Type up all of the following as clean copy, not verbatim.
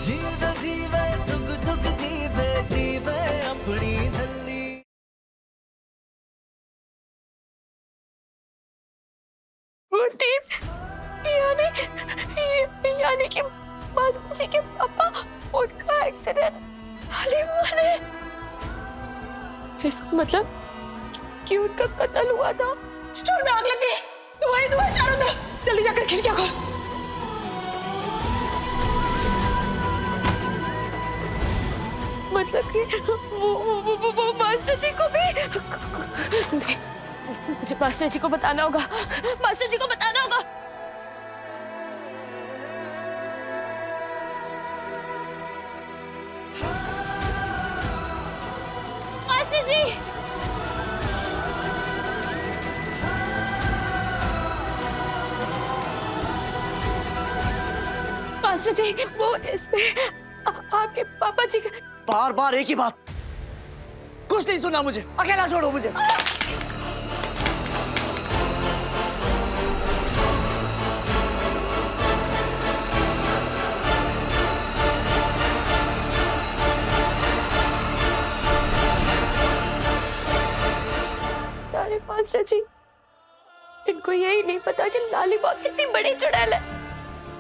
जीवे जीवे जुग जुग जीवे जीवे अपनी झल्ली। वो टीम यानी कि मासूसी के पापा, उनका एक्सीडेंट नाली में। इसका मतलब कि उनका कत्ल हुआ था। स्टोर में आग लग गई, धुआं ही धुआं चारों तरफ। जल्दी जाकर खिड़कियां खोल। मतलब कि वो मास्टर जी को भी नहीं, मुझे मास्टर जी को बताना होगा, मास्टर जी को बताना होगा। मास्टर जी, मास्टर जी, वो इसमें आपके पापा जी का। बार बार एक ही बात, कुछ नहीं सुना मुझे, अकेला छोड़ो मुझे। सारे मास्टर जी, इनको यही नहीं पता कि लालीबा कितनी बड़ी चुड़ैल है,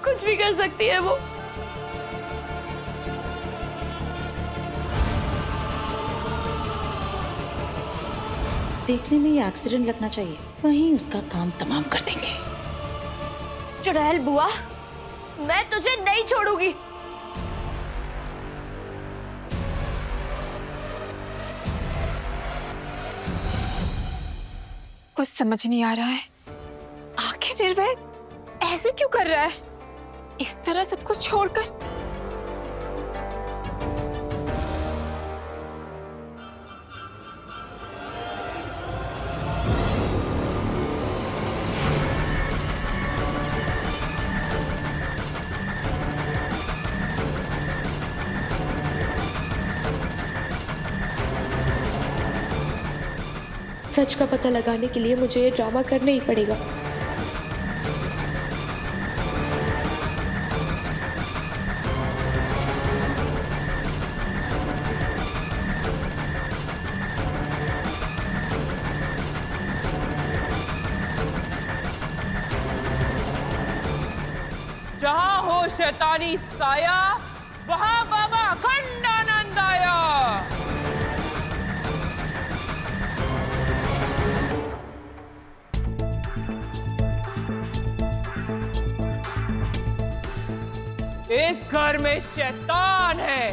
कुछ भी कर सकती है वो। देखने में ये एक्सीडेंट लगना चाहिए, वहीं उसका काम तमाम कर देंगे। चुड़ैल बुआ, मैं तुझे नहीं छोड़ूंगी। कुछ समझ नहीं आ रहा है, आखिर निर्भय ऐसे क्यों कर रहा है, इस तरह सब कुछ छोड़कर। सच का पता लगाने के लिए मुझे ये ड्रामा करना ही पड़ेगा। जहां हो शैतानी साया, वहां बाबा अखंड आनंद आया। इस घर में शैतान है,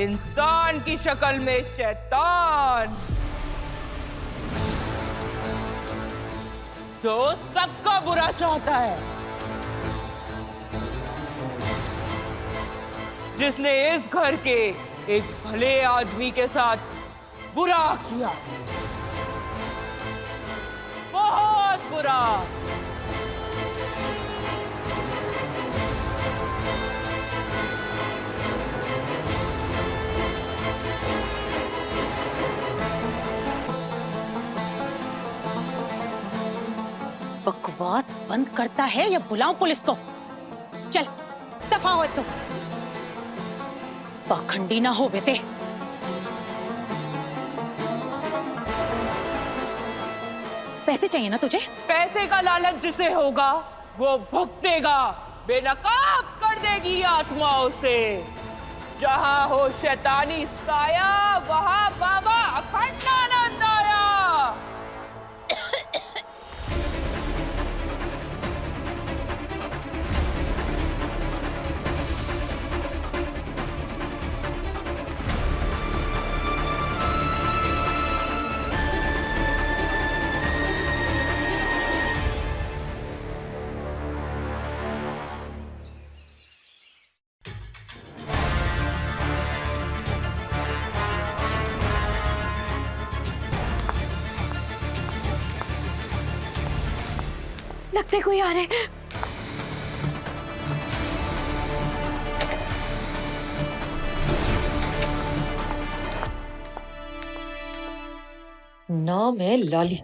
इंसान की शक्ल में शैतान, जो सबका बुरा चाहता है, जिसने इस घर के एक भले आदमी के साथ बुरा किया, बहुत बुरा। बकवास बंद करता है या बुलाऊं पुलिस को? चल दफा हो तो, पाखंडी ना हो बेटे। पैसे चाहिए ना तुझे? पैसे का लालच जिसे होगा वो भुगतेगा, बेनकाब कर देगी आत्मा उसे। जहां हो शैतानी साया, वहां बाबा अखंड आनंद आया। लगते कोई आ रहे। नाम है लाली,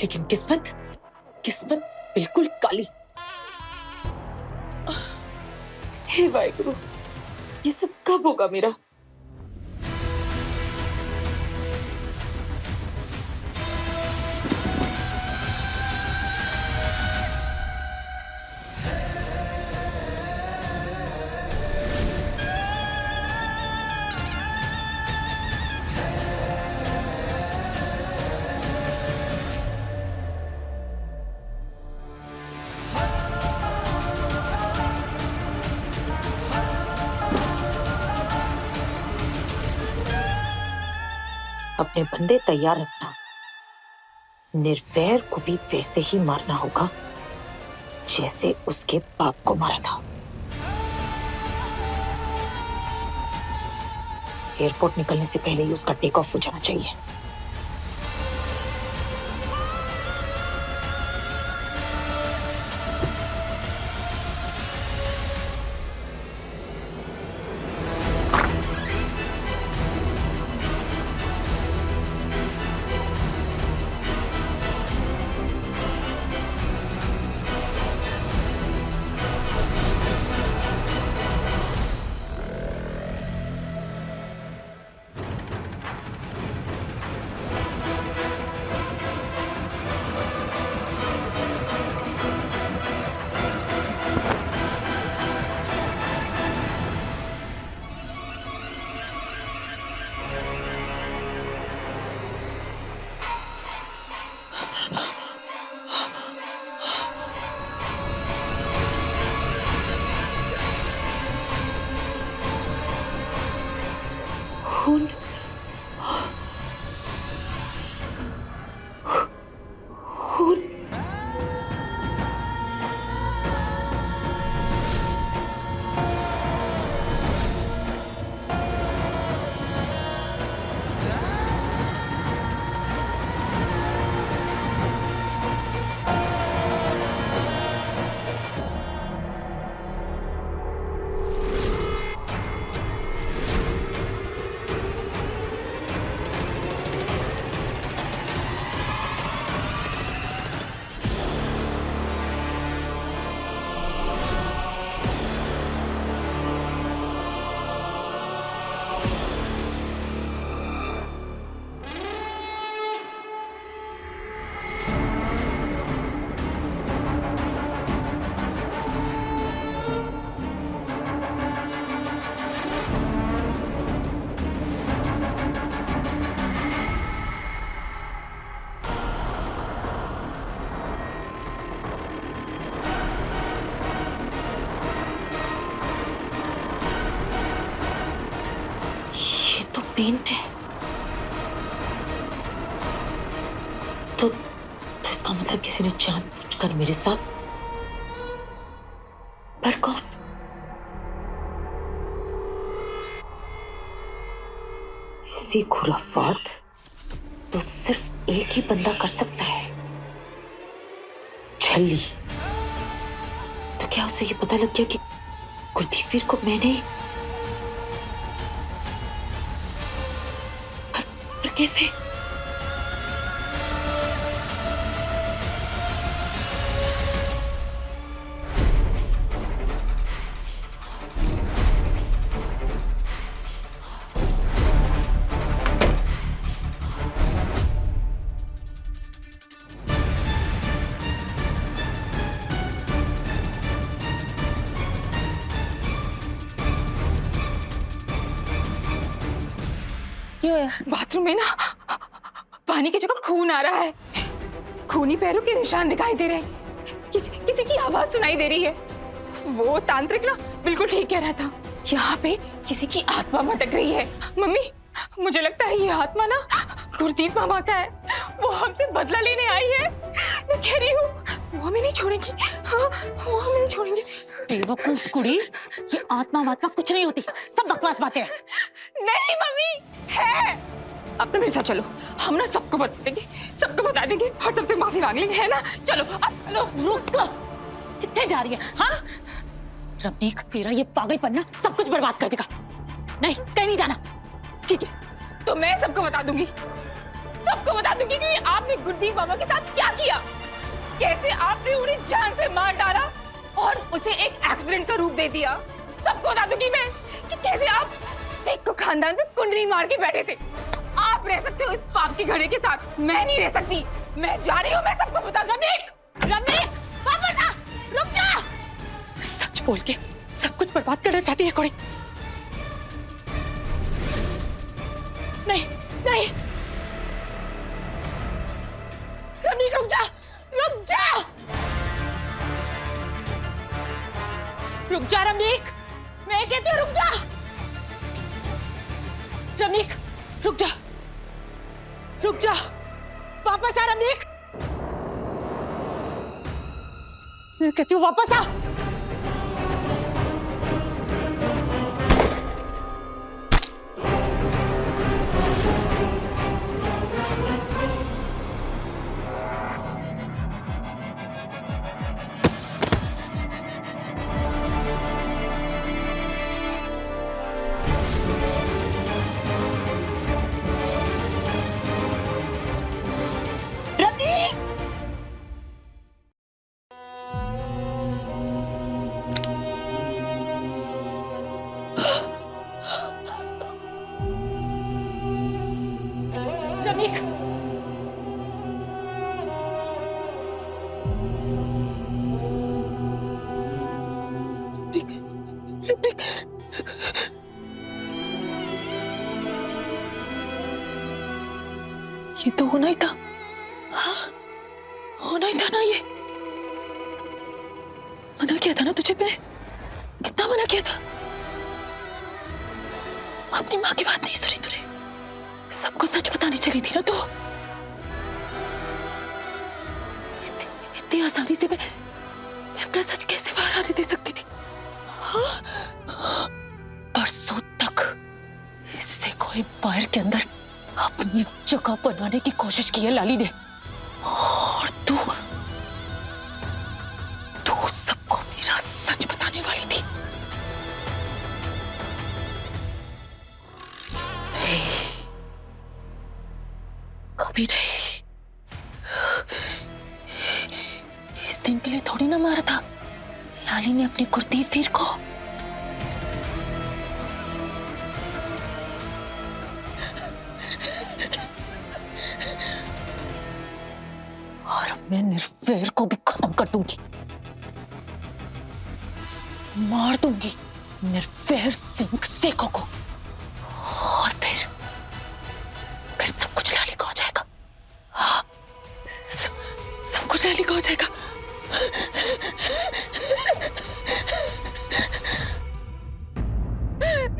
लेकिन किस्मत किस्मत बिल्कुल काली। हे वाहिगुरु, ये कब होगा मेरा? अपने बंदे तैयार रखना, निर्वैर को भी वैसे ही मारना होगा जैसे उसके बाप को मारा था। एयरपोर्ट निकलने से पहले ही उसका टेक ऑफ हो जाना चाहिए। खून, खून। पेंट है तो इसका मतलब किसी ने जानबूझकर मेरे साथ। पर कौन? इसी खुराफात तो सिर्फ एक ही बंदा कर सकता है, छली। तो क्या उसे ये पता लग गया कि गुरदीवीर को मैंने कैसे? बाथरूम में ना पानी की जगह खून आ रहा है। खूनी पैरों के निशान दिखाई दे रहे हैं। किसी की आवाज सुनाई दे रही है। वो तांत्रिक ना बिल्कुल ठीक कह रहा था। यहाँ पे किसी की आत्मा भटक रही है। मम्मी, मुझे लगता है ये आत्मा ना गुरदीप मामा का है। वो हमसे बदला लेने आई है। मैं कह रही हूँ वो हमें नहीं छोड़ेंगी। हाँ, वो हमें नहीं छोड़ेंगी। बेवकूफ कुड़ी, ये आत्मा वात्मा कुछ नहीं होती, सब बकवास बातें हैं। नहीं मम्मी, है। अब ना मेरे साथ चलो, हम ना सबको बता देंगे, सबको बता देंगे और सबसे माफी मांग लेंगे, है ना? चलो अब चलो। रुक, कितने जा रही है? हाँ रवनीक, तेरा ये पागलपन ना सब कुछ बर्बाद कर देगा। नहीं, कहीं नहीं जाना। ठीक है, तो मैं सबको बता दूंगी, सबको बता दूंगी कि आपने गुड्डी मामा के साथ क्या किया, कैसे आपने उन्हें जान से मार डाला और उसे एक एक्सीडेंट का रूप दे दिया। सबको बता दूंगी मैं कि कैसे आप खानदान पे कुंडली मार के बैठे थे। आप रह सकते हो इस पाप के घड़े के साथ, मैं नहीं रह सकती। मैं जा रही हूँ, मैं सबको बता दूँ। रमनीक वापस आ, रुक जा। सच बोल के सब कुछ बर्बाद करना चाहती है कौड़ी। नहीं नहीं रमनीक, रुक जा, रुक जा, रुक जा रमनीक, मैं कहती हूँ रुक जा। रमनीक रुक जा, रुक जा, वापस आ रमनीक, मैं कहती हूँ वापस आ। रमनीक ये तो होना ही था। हाँ, होना ही था ना। ये मना किया था ना तुझे मैंने, कितना मना किया था। अपनी माँ की बात नहीं सुनी तूने, सबको सच बतानी चली थी ना। तो इतनी आसानी से मैं अपना सच कैसे बाहर आने दे सकती थी। हाँ? परसों तक इससे कोई बाहर के अंदर अपनी जगह बनवाने की कोशिश की है लाली ने, और तू सबको मेरा सच बताने वाली थी। कभी नहीं, इस दिन के लिए थोड़ी ना मारा था लाली ने अपनी कुर्ती वीर को। और मैं निर्वैर को भी खत्म कर दूंगी, मार दूंगी निर्वैर सिंह सेको को, और फिर सब कुछ लाली का हो जाएगा। हाँ, सब कुछ लाली का हो जाएगा।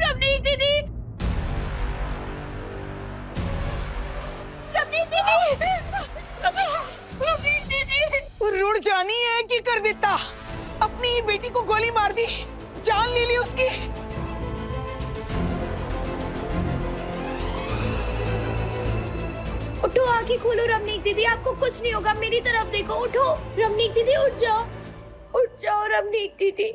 रमनीक दीदी, रमनीक दीदी, रमनीक दीदी। रुड़ जानी है कि कर देता, अपनी बेटी को गोली मार दी, जान ले ली उसकी। उठो, आंखें खोलो रमनीक दीदी, आपको कुछ नहीं होगा। मेरी तरफ देखो, उठो रमनीक दीदी, उठ जाओ, उठ जाओ रमनीक दीदी।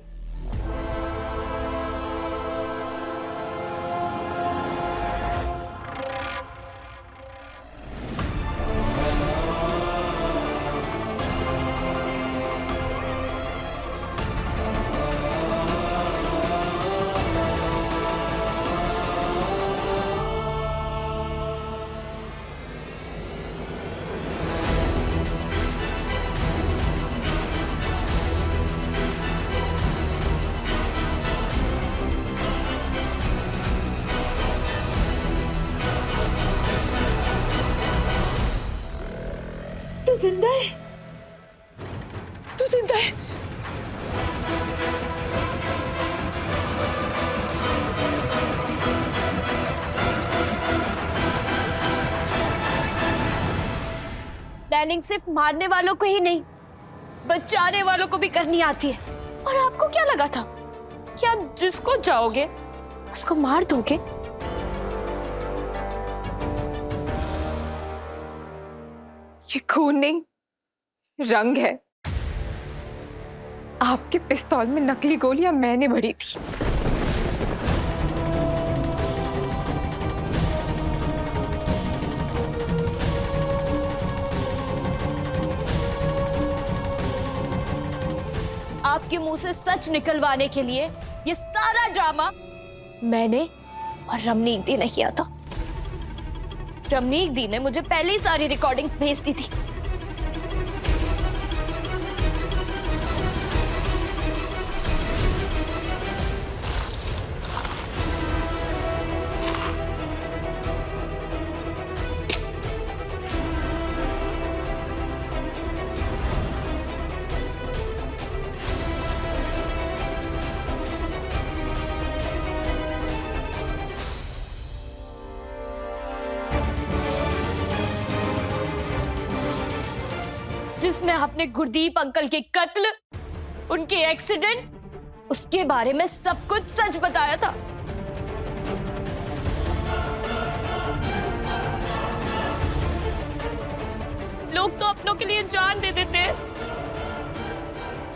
तू जिंदा है, तू जिंदा है। प्लानिंग सिर्फ मारने वालों को ही नहीं, बचाने वालों को भी करनी आती है। और आपको क्या लगा था कि आप जिसको चाहोगे उसको मार दोगे? ये खून नहीं, रंग है। आपके पिस्तौल में नकली गोलियां मैंने भरी थी। आपके मुंह से सच निकलवाने के लिए ये सारा ड्रामा मैंने और रमनीक दी ने किया था। रमनीक दी ने मुझे पहले ही सारी रिकॉर्डिंग्स भेज दी थी। जिसमें आपने गुरदीप अंकल के कत्ल, उनके एक्सीडेंट, उसके बारे में सब कुछ सच बताया था। लोग तो अपनों के लिए जान दे देते हैं,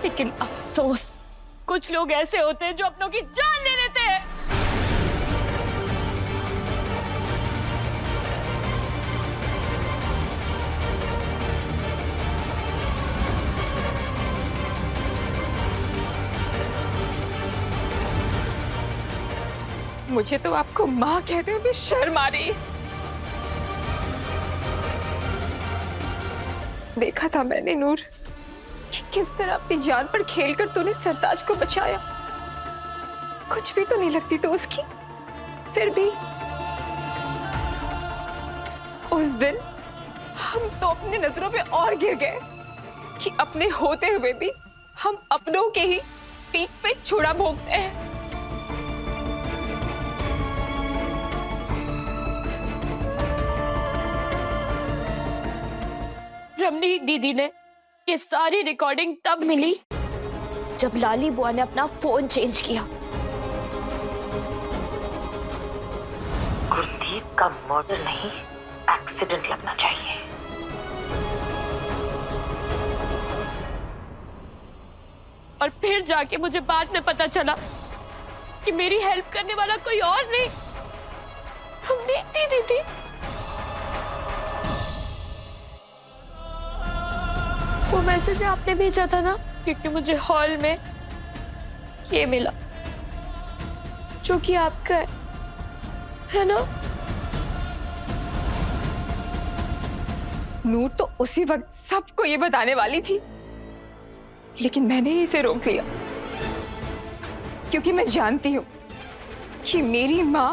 लेकिन अफसोस कुछ लोग ऐसे होते हैं जो अपनों की जान ले लेते हैं। मुझे तो आपको माँ कहते हुए भी शर्म आ रही है। देखा था मैंने नूर कि किस तरह अपनी जान पर खेलकर तूने सरताज को बचाया। कुछ भी तो नहीं लगती तो उसकी, फिर भी उस दिन हम तो अपनी नजरों में और गिर गए कि अपने होते हुए भी हम अपनों के ही पीठ पे छुरा भोगते हैं। रमनीक दीदी ने ये सारी रिकॉर्डिंग तब मिली जब लाली बुआ ने अपना फोन चेंज किया। गुरदीप का मर्डर नहीं, एक्सीडेंट लगना चाहिए। और फिर जाके मुझे बाद में पता चला कि मेरी हेल्प करने वाला कोई और नहीं, रमनीक दीदी थी। वो मैसेज आपने भेजा था ना, क्योंकि मुझे हॉल में ये मिला जो कि आपका है ना? नूर तो उसी वक्त सबको ये बताने वाली थी, लेकिन मैंने ही इसे रोक लिया क्योंकि मैं जानती हूं कि मेरी माँ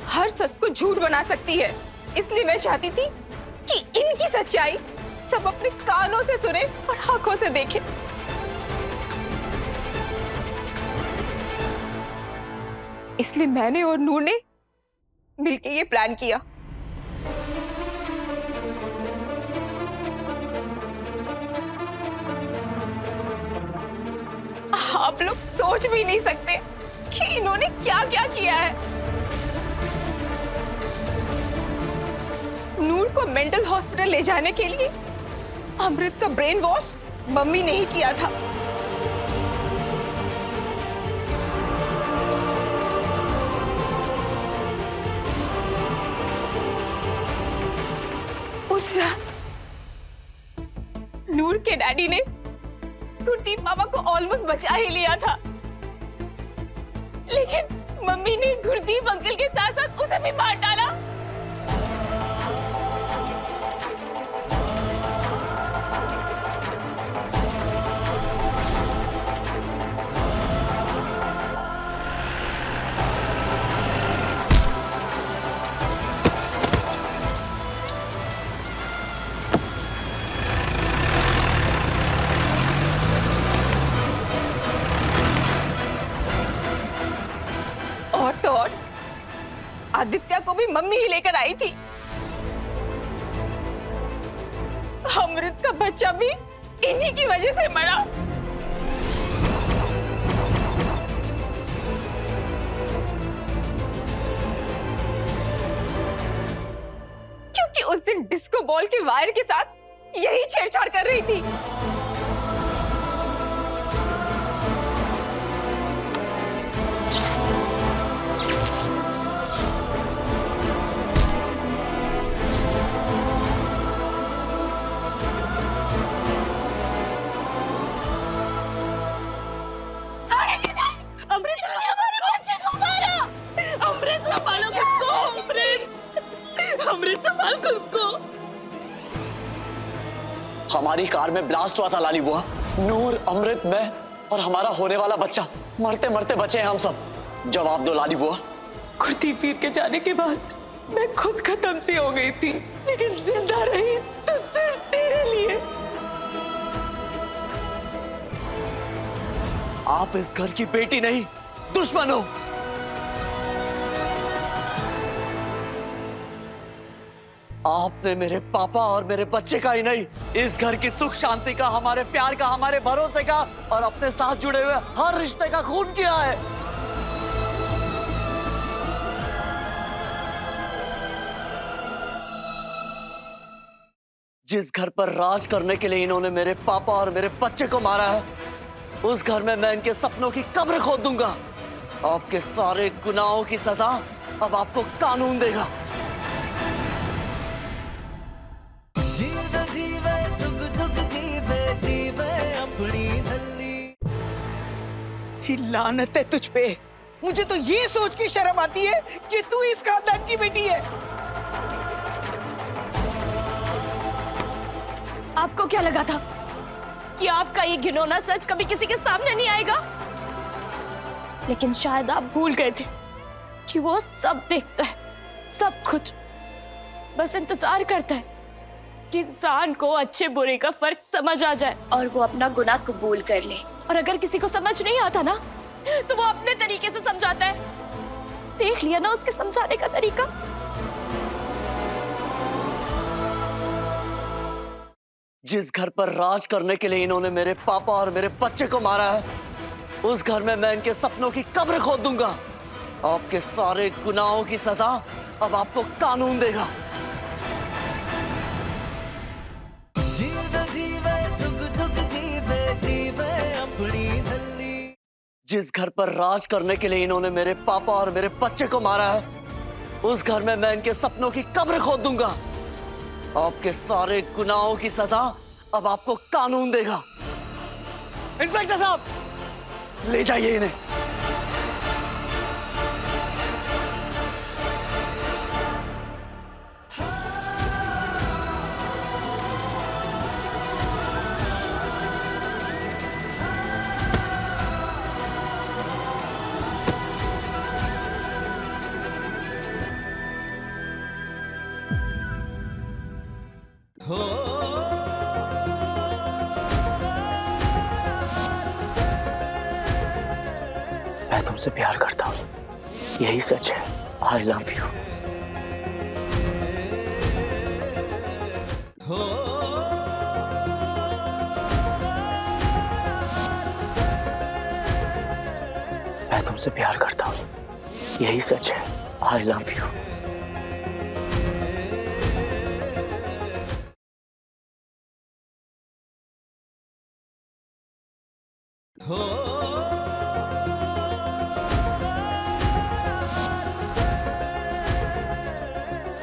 हर सच को झूठ बना सकती है। इसलिए मैं चाहती थी कि इनकी सच्चाई सब अपने कानों से सुने और आंखों से देखें। इसलिए मैंने और नूर ने मिलकर ये प्लान किया। आप लोग सोच भी नहीं सकते कि इन्होंने क्या क्या किया है। नूर को मेंटल हॉस्पिटल ले जाने के लिए अमृत का ब्रेन वॉश मम्मी ने ही किया था। उस रात नूर के डैडी ने गुरदीप मामा को ऑलमोस्ट बचा ही लिया था, लेकिन मम्मी ने गुरदीप अंकल के साथ साथ उसे भी मार डाला। और तो और आदित्य को भी मम्मी ही लेकर आई थी। अमृत का बच्चा भी इन्हीं की वजह से मरा। क्योंकि उस दिन डिस्को बॉल के वायर के साथ यही छेड़छाड़ कर रही थी। अमृत ने हमारे बच्चे को मारा। अमृत ने अमृत संभाल खुद को। हमारी कार में ब्लास्ट हुआ था लाली बुआ। नूर, अमृत, मैं और हमारा होने वाला बच्चा मरते मरते बचे हैं हम सब। जवाब दो लाली बुआ। गुरदीप वीर के जाने के बाद मैं खुद खत्म सी हो गई थी, लेकिन जिंदा रही तो सिर्फ तेरे लिए। आप इस घर की बेटी नहीं, दुश्मन हो। आपने मेरे पापा और मेरे बच्चे का ही नहीं, इस घर की सुख शांति का, हमारे प्यार का, हमारे भरोसे का और अपने साथ जुड़े हुए हर रिश्ते का खून किया है। जिस घर पर राज करने के लिए इन्होंने मेरे पापा और मेरे बच्चे को मारा है, उस घर में मैं इनके सपनों की कब्र खोद दूंगा। आपके सारे गुनाहों की सजा अब आपको कानून देगा। जीवे जीवे जुग जुग जीवे जीवे अपनी झल्ली। जी लानत है तुझ पे। मुझे तो ये सोच के शर्म आती है कि तू इस खानदान की बेटी है। आपको क्या लगा था कि आपका ये घिनौना सच कभी किसी के सामने नहीं आएगा? लेकिन शायद आप भूल गए थे कि वो सब देखता है, सब कुछ। बस इंतजार करता है कि इंसान को अच्छे बुरे का फर्क समझ आ जाए और वो अपना गुनाह कबूल कर ले। और अगर किसी को समझ नहीं आता ना, तो वो अपने तरीके से समझाता है। देख लिया ना उसके समझाने का तरीका। जिस घर पर राज करने के लिए इन्होंने मेरे पापा और मेरे बच्चे को मारा है, उस घर में मैं इनके सपनों की कब्र खोद दूंगा। आपके सारे गुनाहों की सजा अब आपको कानून देगा। जीवे जीवे जुग जुग जीवे जीवे अपनी झल्ली। जिस घर पर राज करने के लिए इन्होंने मेरे पापा और मेरे बच्चे को मारा है, उस घर में मैं इनके सपनों की कब्र खोद दूंगा। आपके सारे गुनाहों की सजा अब आपको कानून देगा। इंस्पेक्टर साहब, ले जाइए इन्हें। मैं तुमसे प्यार करता हूँ, यही सच है। I love you. मैं तुमसे प्यार करता हूँ, यही सच है। I love you.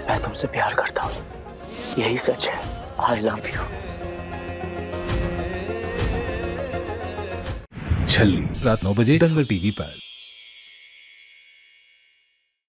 मैं तुमसे प्यार करता हूँ, यही सच है। I love you. छल्ली रात 9 बजे दंगल टीवी पर।